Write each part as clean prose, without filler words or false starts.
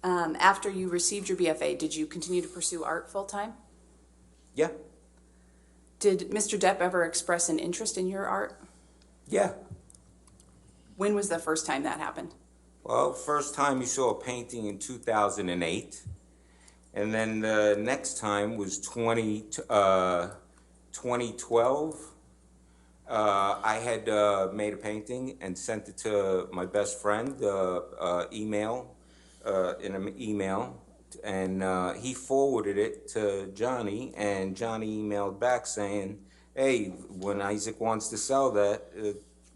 After you received your BFA, did you continue to pursue art full-time? Yeah. Did Mr. Depp ever express an interest in your art? Yeah. When was the first time that happened? Well, first time you saw a painting in 2008, and then the next time was 2012. I had made a painting and sent it to my best friend, in an email, and he forwarded it to Johnny, and Johnny emailed back saying, hey, when Isaac wants to sell that,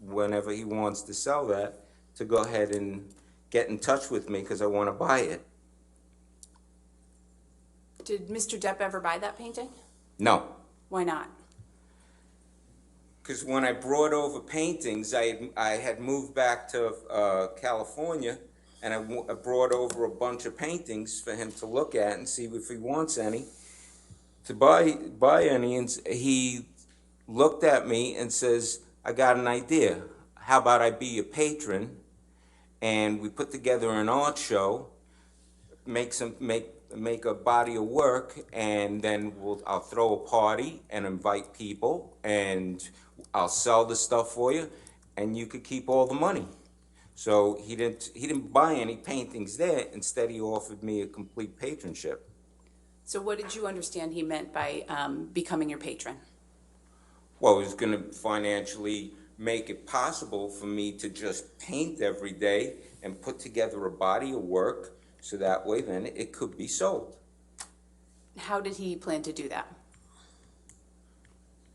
whenever he wants to sell that, to go ahead and get in touch with me because I want to buy it. Did Mr. Depp ever buy that painting? No. Why not? Because when I brought over paintings, I had moved back to California, and I brought over a bunch of paintings for him to look at and see if he wants any, to buy any. And he looked at me and says, I got an idea. How about I be your patron, and we put together an art show, make a body of work, and then I'll throw a party and invite people, and I'll sell the stuff for you, and you could keep all the money. So he didn't buy any paintings there. Instead, he offered me a complete patronship. So what did you understand he meant by becoming your patron? Well, he was going to financially make it possible for me to just paint every day and put together a body of work, so that way then it could be sold. How did he plan to do that?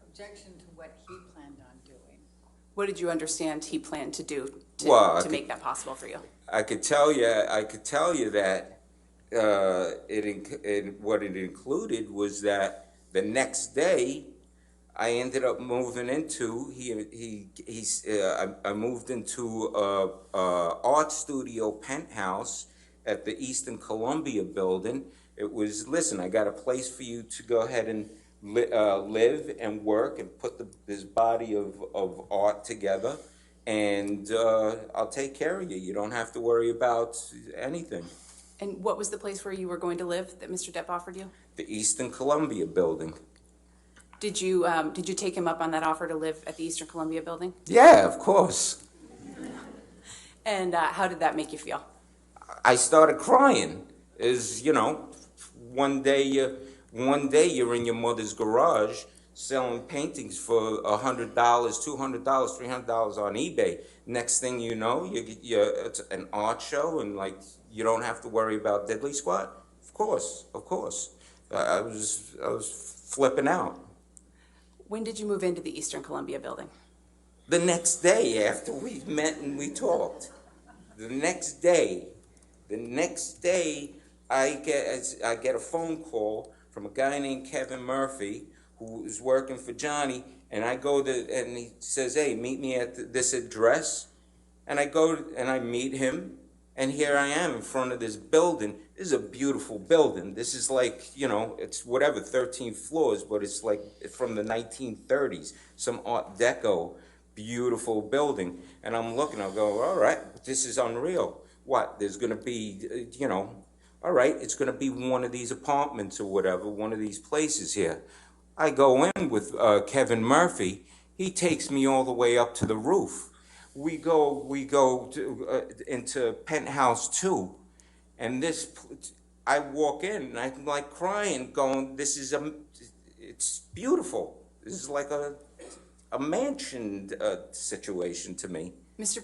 Objection to what he planned on doing. What did you understand he planned to do to make that possible for you? I could tell you that what it included was that the next day I ended up moving into I moved into a art studio penthouse at the Eastern Columbia building. It was, listen, I got a place for you to go ahead and live and work and put this body of art together, and I'll take care of you. You don't have to worry about anything. And what was the place where you were going to live that Mr. Depp offered you? The Eastern Columbia building. Did you take him up on that offer to live at the Eastern Columbia building? Yeah, of course. And how did that make you feel? I started crying. One day you're in your mother's garage selling paintings for $100, $200, $300 on eBay. Next thing you know, it's an art show, and like you don't have to worry about diddly squat. Of course. I was flipping out. When did you move into the Eastern Columbia building? The next day after we met and we talked. The next day, I get a phone call from a guy named Kevin Murphy, who is working for Johnny, and I go and he says, hey, meet me at this address. And I go and I meet him, and here I am in front of this building. This is a beautiful building. This is like, it's 13 floors, but it's like from the 1930s, some Art Deco, beautiful building. And I'm looking, I'll go, all right, this is unreal. What, there's gonna be, all right, it's gonna be one of these apartments or whatever, one of these places here. I go in with Kevin Murphy. He takes me all the way up to the roof. We go into penthouse 2, and I walk in and I'm like crying, going, it's beautiful. This is like a mansion situation to me. Mr.